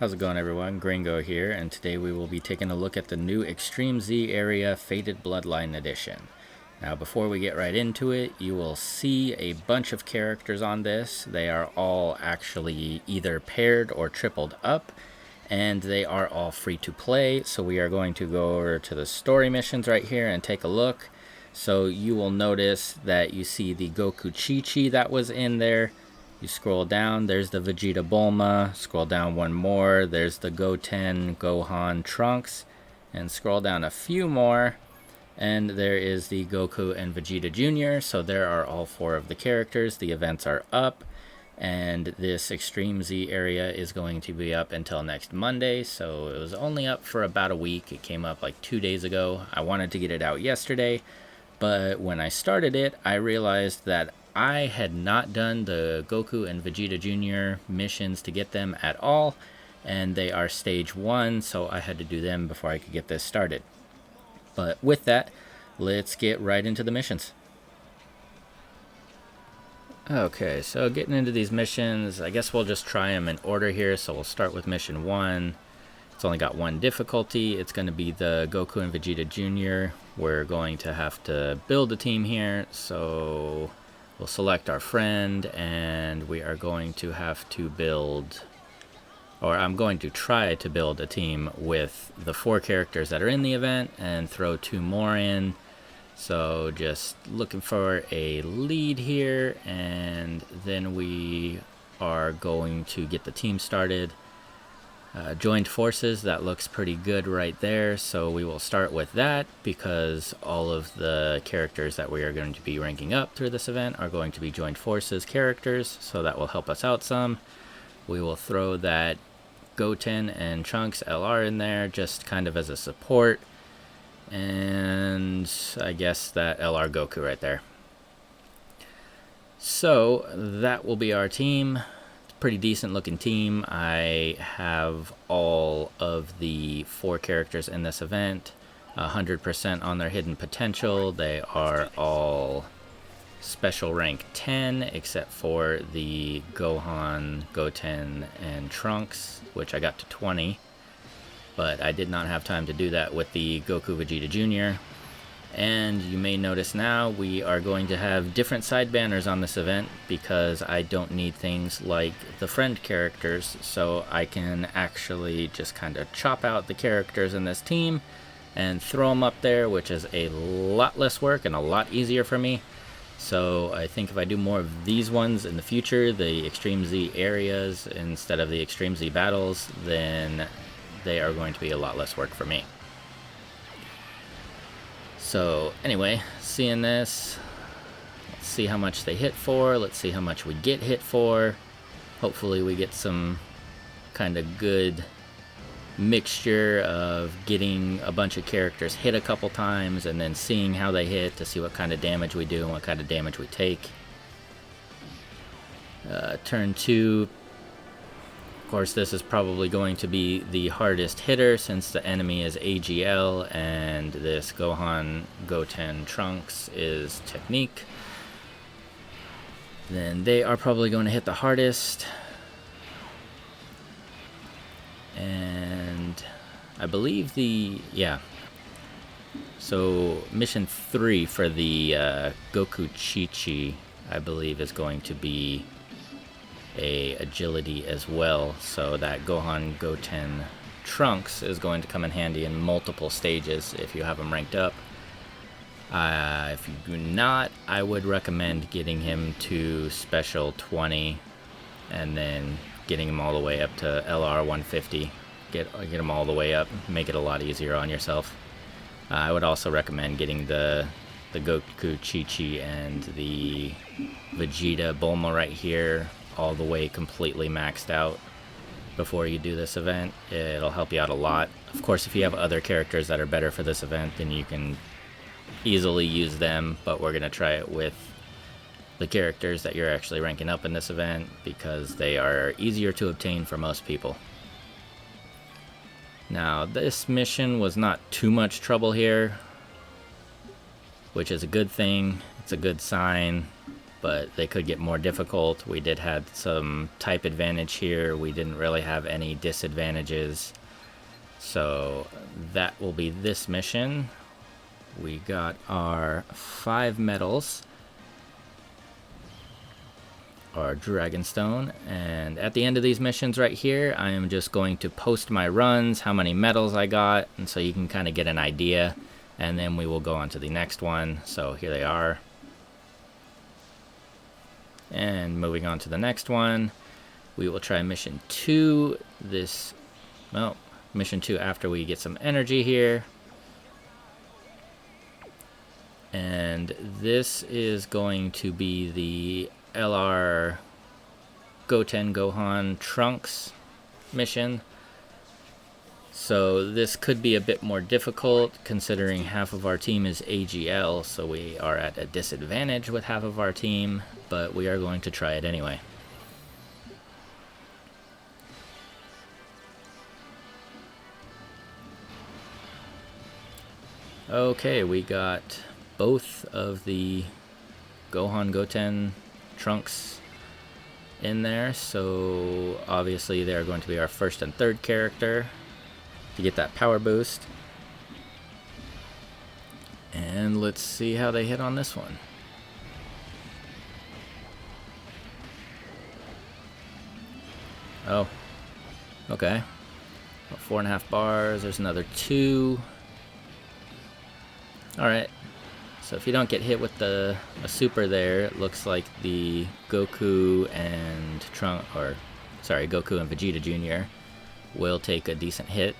How's it going, everyone? Gringo here, and today we will be taking a look at the new Extreme Z Area Faded Bloodline Edition. Now, before we get right into it, you will see a bunch of characters on this. They are all actually either paired or tripled up, and they are all free to play. So we are going to go over to the story missions right here and take a look. So you will notice that you see the Goku Chi-Chi that was in there. You scroll down, there's the Vegeta Bulma. Scroll down one more, there's the Goten, Gohan, Trunks. And scroll down a few more, and there is the Goku and Vegeta Jr. So there are all four of the characters. The events are up, and this Extreme Z area is going to be up until next Monday. So it was only up for about a week. It came up like 2 days ago. I wanted to get it out yesterday, but when I started it, I realized that I had not done the Goku and Vegeta Jr. missions to get them at all, and they are stage 1, so I had to do them before I could get this started. But with that, let's get right into the missions. Okay, so getting into these missions, I guess we'll just try them in order here. So we'll start with mission 1. It's only got one difficulty. It's going to be the Goku and Vegeta Jr. We're going to have to build a team here, so we'll select our friend, and we are going to have to build, or I'm going to try to build a team with the 4 characters that are in the event and throw 2 more in. So just looking for a lead here, and then we are going to get the team started. Joined forces, that looks pretty good right there, so we will start with that because all of the characters that we are going to be ranking up through this event are going to be joined forces characters, so that will help us out some. We will throw that Goten and Trunks LR in there just kind of as a support, and I guess that LR Goku right there. So that will be our team. Pretty decent looking team. I have all of the 4 characters in this event 100% on their hidden potential. They are all special rank 10 except for the Gohan, Goten, and Trunks, which I got to 20, but I did not have time to do that with the Goku Vegeta Jr. And you may notice now we are going to have different side banners on this event because I don't need things like the friend characters, so I can actually just kind of chop out the characters in this team and throw them up there, which is a lot less work and a lot easier for me. So I think if I do more of these ones in the future, the Extreme Z areas instead of the Extreme Z battles, then they are going to be a lot less work for me. So anyway, seeing this, let's see how much they hit for. Let's see how much we get hit for. Hopefully we get some kind of good mixture of getting a bunch of characters hit a couple times and then seeing how they hit to see what kind of damage we do and what kind of damage we take. Turn 2. Of course, this is probably going to be the hardest hitter since the enemy is AGL and this Gohan, Goten, Trunks is Technique. Then they are probably going to hit the hardest. And I believe so mission 3 for the Goku Chi-Chi, I believe, is going to be a agility as well, so that Gohan, Goten, Trunks is going to come in handy in multiple stages if you have them ranked up. If you do not, I would recommend getting him to special 20 and then getting him all the way up to LR 150. Get him all the way up, make it a lot easier on yourself. I would also recommend getting the Goku Chi-Chi and the Vegeta Bulma right here all the way completely maxed out before you do this event. It'll help you out a lot. Of course, if you have other characters that are better for this event, then you can easily use them, but we're going to try it with the characters that you're actually ranking up in this event because they are easier to obtain for most people. Now, this mission was not too much trouble here, which is a good thing. It's a good sign. but they could get more difficult. We did have some type advantage here. We didn't really have any disadvantages. So that will be this mission. We got our 5 medals, our Dragonstone, and at the end of these missions right here, I am just going to post my runs, how many medals I got, and so you can kind of get an idea, and then we will go on to the next one. So here they are. And moving on to the next one, we will try mission 2. Mission 2 after we get some energy here. And this is going to be the LR Goten Gohan Trunks mission. So this could be a bit more difficult considering half of our team is AGL, so we are at a disadvantage with half of our team, but we are going to try it anyway. Okay, we got both of the Gohan Goten Trunks in there, so obviously they're going to be our first and third character to get that power boost. And let's see how they hit on this one. Oh, okay. 4.5 bars, there's another 2. Alright, so if you don't get hit with a super there, it looks like the Goku and Goku and Vegeta Jr. will take a decent hit,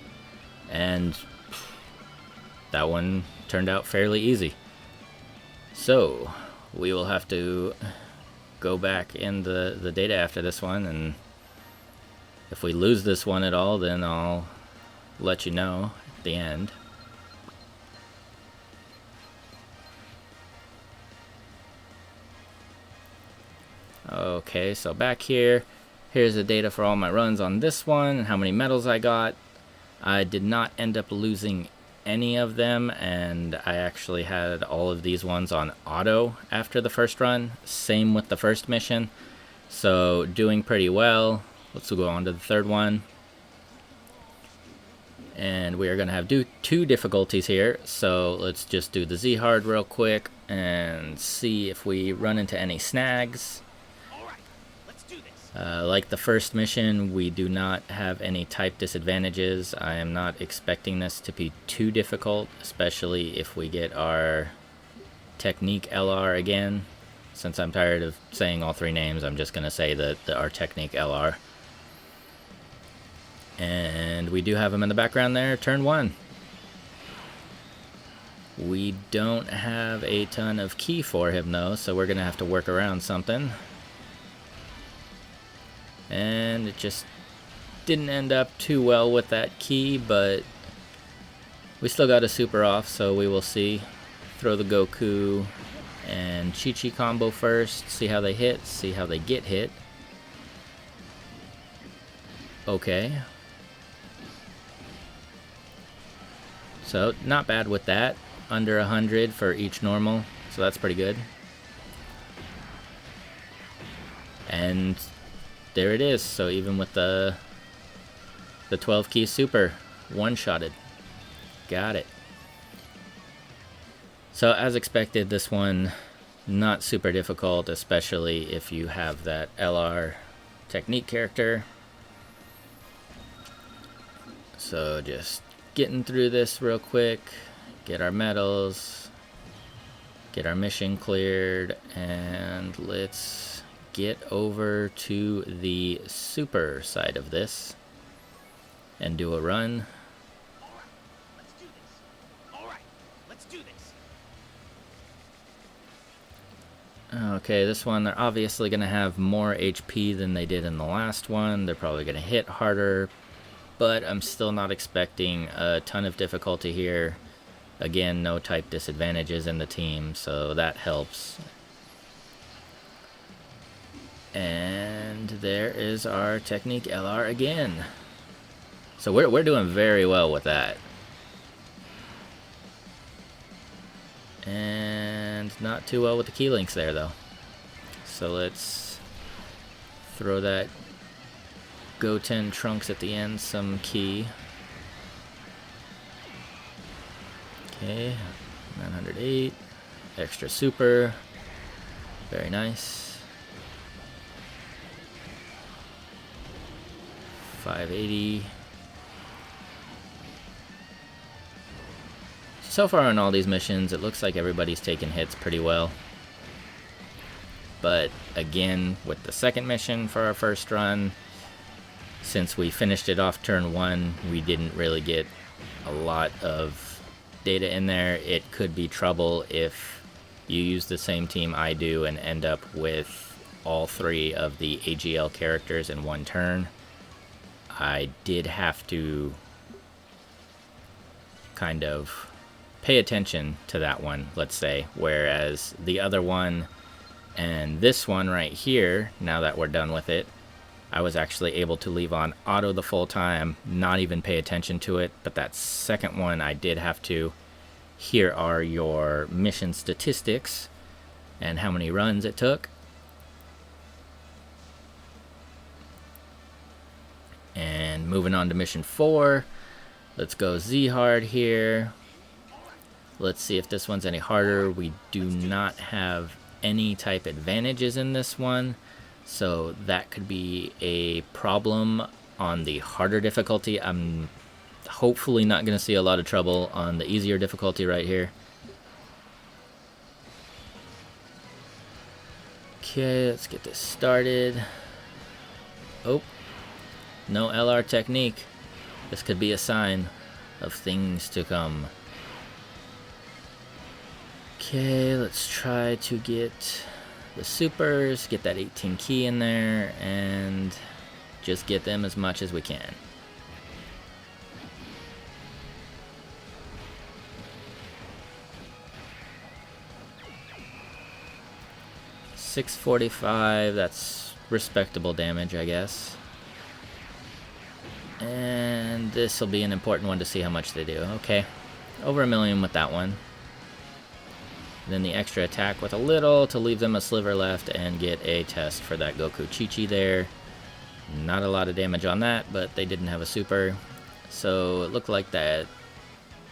and that one turned out fairly easy. So we will have to go back in the data after this one, and if we lose this one at all, then I'll let you know at the end. Okay, so back here, here's the data for all my runs on this one and how many medals I got. I did not end up losing any of them, and I actually had all of these ones on auto after the first run. Same with the first mission, so doing pretty well. Let's go on to the third one. And we are going to have 2 difficulties here, so let's just do the Z hard real quick and see if we run into any snags. Like the first mission, we do not have any type disadvantages. I am not expecting this to be too difficult, especially if we get our Technique LR again. Since I'm tired of saying all 3 names, I'm just going to say our Technique LR. And we do have him in the background there, turn 1. We don't have a ton of ki for him though, so we're going to have to work around something. And it just didn't end up too well with that ki, but we still got a super off, so we will see. Throw the Goku and Chi-Chi combo first, see how they hit, see how they get hit. Okay. So, not bad with that. Under 100 for each normal, so that's pretty good. And there it is. So even with the 12 key super, one-shotted. Got it. So as expected, this one not super difficult, especially if you have that LR Technique character. So just getting through this real quick, get our medals, get our mission cleared, and let's get over to the super side of this and do a run. Let's do this. Okay, this one, they're obviously going to have more HP than they did in the last one. They're probably going to hit harder, but I'm still not expecting a ton of difficulty here. Again, no type disadvantages in the team, so that helps. And there is our Technique LR again. So we're doing very well with that. And not too well with the key links there, though. So let's throw that Goten Trunks at the end, some key. Okay, 908, extra super, very nice. 580. So far on all these missions, it looks like everybody's taking hits pretty well. But again, with the second mission for our first run, since we finished it off turn 1, we didn't really get a lot of data in there. It could be trouble if you use the same team I do and end up with all 3 of the AGL characters in one turn. I did have to kind of pay attention to that one, let's say, whereas the other one and this one right here, now that we're done with it, I was actually able to leave on auto the full time, not even pay attention to it. But that second one I did have to. Here are your mission statistics and how many runs it took. And moving on to mission 4, let's go Z hard here. Let's see if this one's any harder. We do not have any type advantages in this one, so that could be a problem on the harder difficulty. I'm hopefully not going to see a lot of trouble on the easier difficulty right here. Okay, let's get this started. Oh, no LR technique. This could be a sign of things to come. Okay, let's try to get the supers, get that 18 key in there, and just get them as much as we can. $645, that's respectable damage, I guess. And this will be an important one to see how much they do. Okay, over $1 million with that one. Then the extra attack with a little to leave them a sliver left and get a test for that Goku Chi-Chi there. Not a lot of damage on that, but they didn't have a super. So it looked like that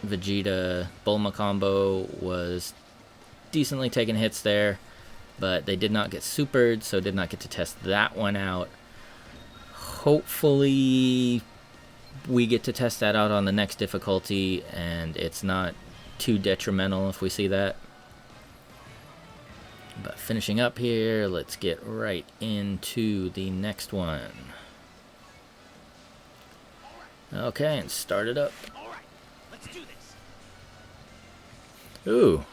Vegeta Bulma combo was decently taking hits there, but they did not get supered, so did not get to test that one out. Hopefully we get to test that out on the next difficulty and it's not too detrimental if we see that. But finishing up here, let's get right into the next one. Okay, and start it up. Alright, let's do this. Ooh,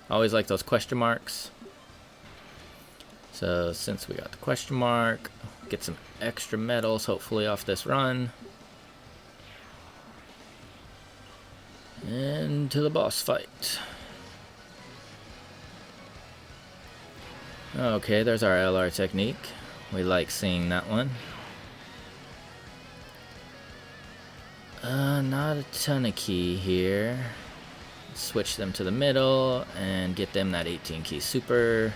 always like those question marks. So since we got the question mark, get some extra medals hopefully off this run. And to the boss fight. Okay, there's our LR technique. We like seeing that one. Not a ton of key here. Switch them to the middle and get them that 18 key super.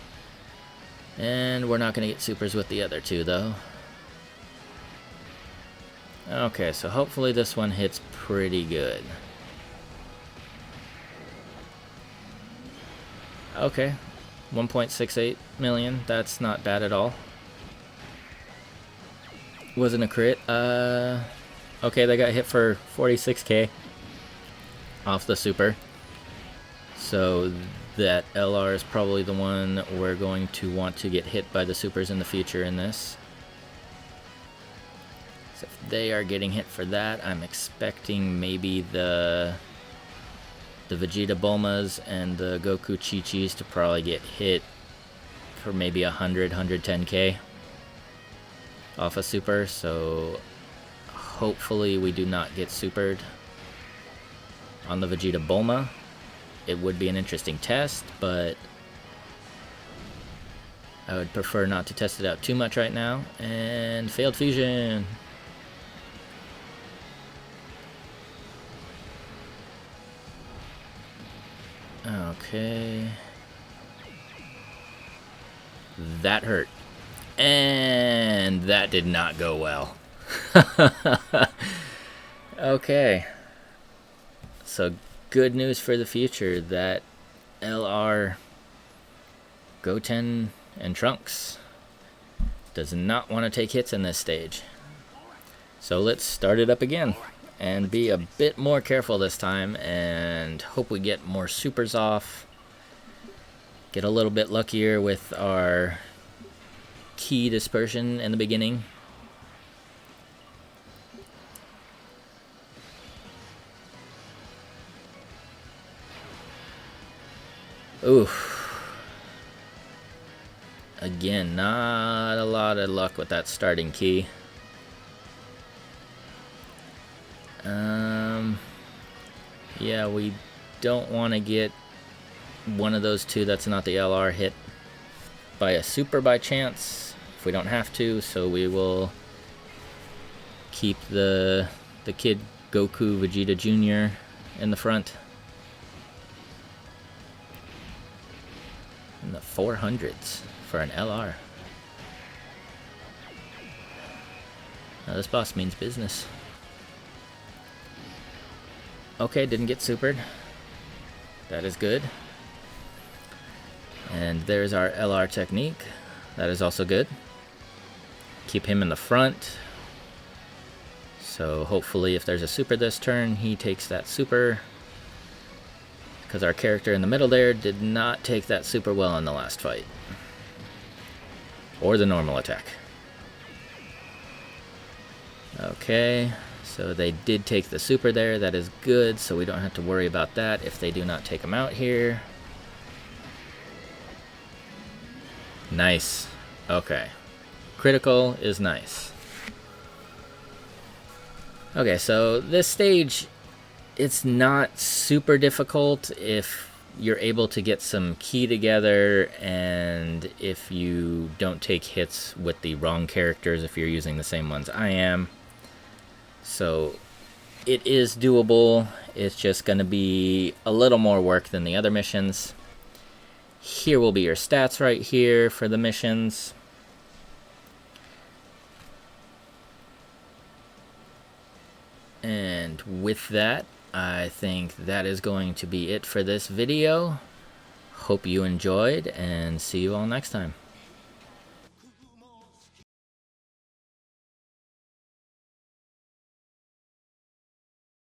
And we're not going to get supers with the other two though. Okay, so hopefully this one hits pretty good. Okay. 1.68 million, that's not bad at all. Wasn't a crit. Okay, they got hit for 46k off the super. So that LR is probably the one we're going to want to get hit by the supers in the future in this. So if they are getting hit for that, I'm expecting maybe the Vegeta Bulmas and the Goku Chi-Chis to probably get hit for maybe 100, 110k off a super, so hopefully we do not get supered on the Vegeta Bulma. It would be an interesting test, but I would prefer not to test it out too much right now. And failed fusion. Okay. That hurt. And that did not go well. Okay. So good news for the future that LR, Goten, and Trunks does not want to take hits in this stage. So let's start it up again and be a bit more careful this time and hope we get more supers off. Get a little bit luckier with our key dispersion in the beginning. Oof. Again, not a lot of luck with that starting key. Yeah, we don't want to get one of those two that's not the LR hit by a super by chance if we don't have to, so we will keep the kid Goku Vegeta Jr. in the front. In the 400s for an LR. Now this boss means business. Okay, didn't get supered. That is good. And there's our LR technique. That is also good. Keep him in the front. So hopefully if there's a super this turn, he takes that super. Because our character in the middle there did not take that super well in the last fight. Or the normal attack. Okay, so they did take the super there. That is good, so we don't have to worry about that if they do not take him out here. Nice. Okay. Critical is nice. Okay, so this stage, it's not super difficult if you're able to get some key together and if you don't take hits with the wrong characters if you're using the same ones I am. So it is doable. It's just going to be a little more work than the other missions. Here will be your stats right here for the missions. And with that, I think that is going to be it for this video. Hope you enjoyed, and see you all next time.